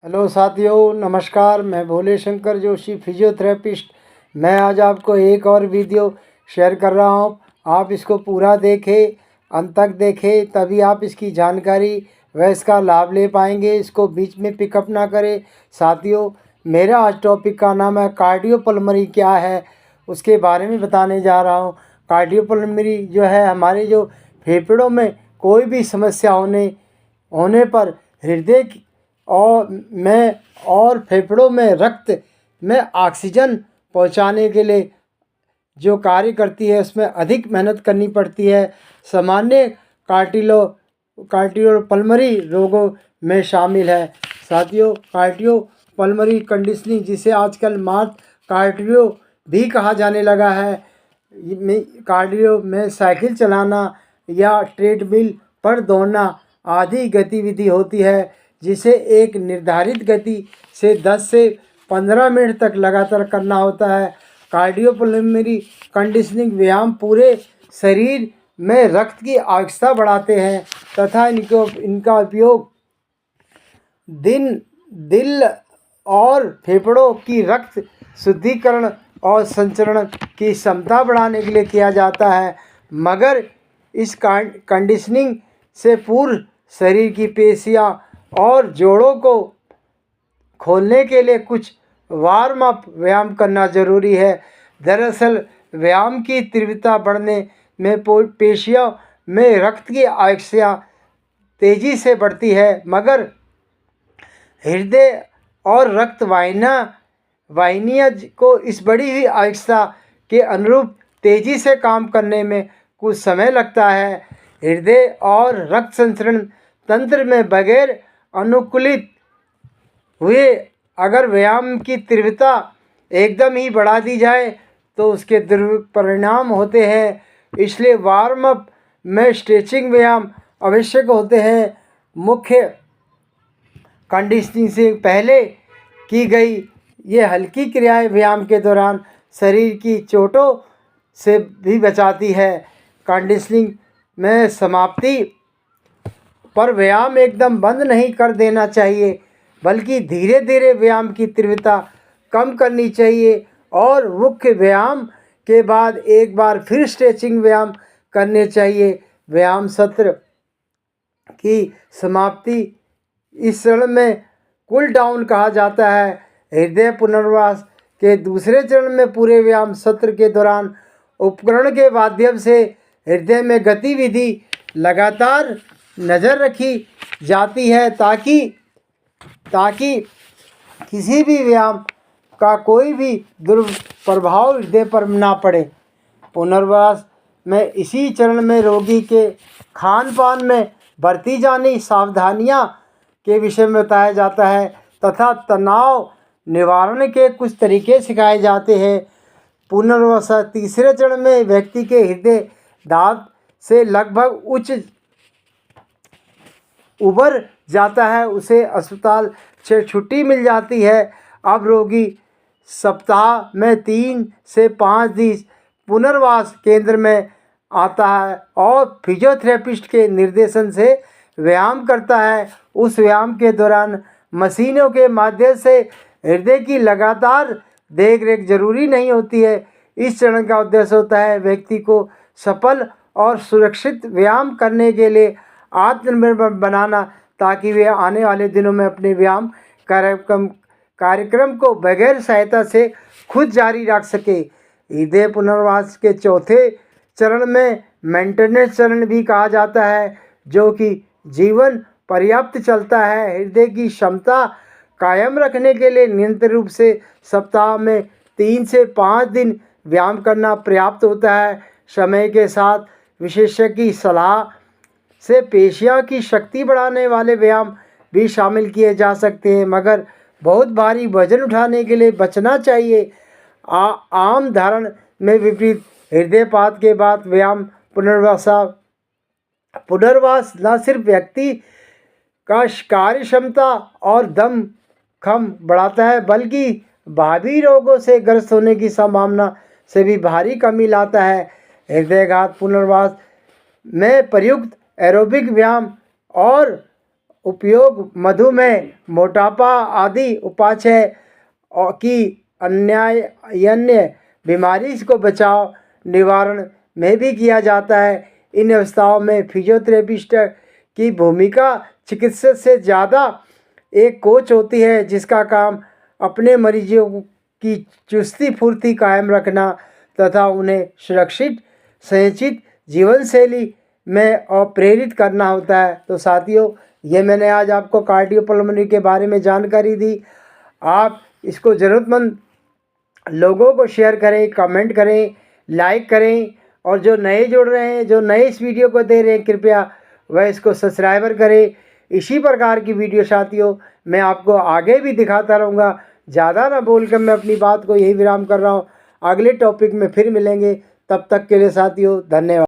Hello साथियों, नमस्कार। मैं भोले शंकर जोशी, फिजियोथेरेपिस्ट। मैं आज आपको एक और वीडियो शेयर कर रहा हूं। आप इसको पूरा देखें, अंत तक देखें, तभी आप इसकी जानकारी व इसका लाभ ले पाएंगे। इसको बीच में पिकअप ना करें। साथियों, मेरा आज टॉपिक का नाम है कार्डियोपल्मोनरी क्या है, उसके बारे में बताने जा रहा हूँ। कार्डियोपल्मोनरी जो है, हमारे जो फेफड़ों में कोई भी समस्या होने पर हृदय और फेफड़ों में रक्त में ऑक्सीजन पहुंचाने के लिए जो कार्य करती है, उसमें अधिक मेहनत करनी पड़ती है। सामान्य कार्डियोपल्मोनरी रोगों में शामिल है। साथियों, कार्डियोपल्मोनरी कंडीशनिंग, जिसे आजकल मार्ट कार्डियो भी कहा जाने लगा है, कार्डियो में साइकिल चलाना या ट्रेडमिल पर दौड़ना आदि गतिविधि होती है, जिसे एक निर्धारित गति से 10 से 15 मिनट तक लगातार करना होता है। कार्डियोपल्मोनरी कंडीशनिंग व्यायाम पूरे शरीर में रक्त की आवश्यकता बढ़ाते हैं तथा इनका उपयोग दिल और फेफड़ों की रक्त शुद्धिकरण और संचरण की क्षमता बढ़ाने के लिए किया जाता है। मगर इस कंडीशनिंग से पूर्व शरीर की पेशियां और जोड़ों को खोलने के लिए कुछ वार्म अप व्यायाम करना जरूरी है। दरअसल व्यायाम की तीव्रता बढ़ने में पेशियों में रक्त की आवश्यकता तेजी से बढ़ती है, मगर हृदय और रक्त वाहिनियां को इस बढ़ी हुई आवश्यकता के अनुरूप तेजी से काम करने में कुछ समय लगता है। हृदय और रक्त संचरण तंत्र में बगैर अनुकूलित हुए अगर व्यायाम की तीव्रता एकदम ही बढ़ा दी जाए तो उसके दुष्परिणाम होते हैं। इसलिए वार्म अप में स्ट्रेचिंग व्यायाम आवश्यक होते हैं। मुख्य कंडीशनिंग से पहले की गई ये हल्की क्रियाएं व्यायाम के दौरान शरीर की चोटों से भी बचाती है। कंडीशनिंग में समाप्ति पर व्यायाम एकदम बंद नहीं कर देना चाहिए, बल्कि धीरे धीरे व्यायाम की तीव्रता कम करनी चाहिए और मुख्य व्यायाम के बाद एक बार फिर स्ट्रेचिंग व्यायाम करने चाहिए। व्यायाम सत्र की समाप्ति इस चरण में कूल डाउन कहा जाता है। हृदय पुनर्वास के दूसरे चरण में पूरे व्यायाम सत्र के दौरान उपकरण के माध्यम से हृदय में गतिविधि लगातार नज़र रखी जाती है ताकि किसी भी व्यायाम का कोई भी दुष्प्रभाव हृदय पर ना पड़े। पुनर्वास में इसी चरण में रोगी के खान पान में बरती जानी सावधानियां के विषय में बताया जाता है तथा तनाव निवारण के कुछ तरीके सिखाए जाते हैं। पुनर्वास तीसरे चरण में व्यक्ति के हृदय दाब से लगभग उच्च उबर जाता है, उसे अस्पताल से छुट्टी मिल जाती है। अब रोगी सप्ताह में 3 से 5 दिन पुनर्वास केंद्र में आता है और फिजियोथेरेपिस्ट के निर्देशन से व्यायाम करता है। उस व्यायाम के दौरान मशीनों के माध्यम से हृदय की लगातार देख रेख जरूरी नहीं होती है। इस चरण का उद्देश्य होता है व्यक्ति को सफल और सुरक्षित व्यायाम करने के लिए आत्मनिर्भर बनाना, ताकि वे आने वाले दिनों में अपने व्यायाम कार्यक्रम को बगैर सहायता से खुद जारी रख सके। हृदय पुनर्वास के चौथे चरण में मेंटेनेंस चरण भी कहा जाता है, जो कि जीवन पर्याप्त चलता है। हृदय की क्षमता कायम रखने के लिए नियंत्रित रूप से सप्ताह में 3 से 5 दिन व्यायाम करना पर्याप्त होता है। समय के साथ विशेषज्ञ की सलाह से पेशियों की शक्ति बढ़ाने वाले व्यायाम भी शामिल किए जा सकते हैं, मगर बहुत भारी वजन उठाने के लिए बचना चाहिए। आम धारण में विपरीत हृदयपात के बाद व्यायाम पुनर्वास न सिर्फ व्यक्ति का कार्य क्षमता और दम खम बढ़ाता है, बल्कि भावी रोगों से ग्रस्त होने की संभावना से भी भारी कमी लाता है। हृदयघात पुनर्वास में प्रयुक्त एरोबिक व्यायाम और उपयोग मधुमेह, मोटापा आदि उपाचाय की अन्य बीमारी को बचाव निवारण में भी किया जाता है। इन अवस्थाओं में फिजियोथेरेपिस्ट की भूमिका चिकित्सक से ज़्यादा एक कोच होती है, जिसका काम अपने मरीजों की चुस्ती फुर्ती कायम रखना तथा उन्हें सुरक्षित संचित जीवन शैली में और प्रेरित करना होता है। तो साथियों, ये मैंने आज आपको कार्डियोपल्मोनरी के बारे में जानकारी दी। आप इसको ज़रूरतमंद लोगों को शेयर करें, कमेंट करें, लाइक करें, और जो नए जुड़ रहे हैं, जो नए इस वीडियो को दे रहे हैं, कृपया वह इसको सब्सक्राइबर करें। इसी प्रकार की वीडियो साथियों मैं आपको आगे भी दिखाता रहूँगा। ज़्यादा ना बोलकर मैं अपनी बात को यही विराम कर रहा हूँ। अगले टॉपिक में फिर मिलेंगे, तब तक के लिए साथियों धन्यवाद।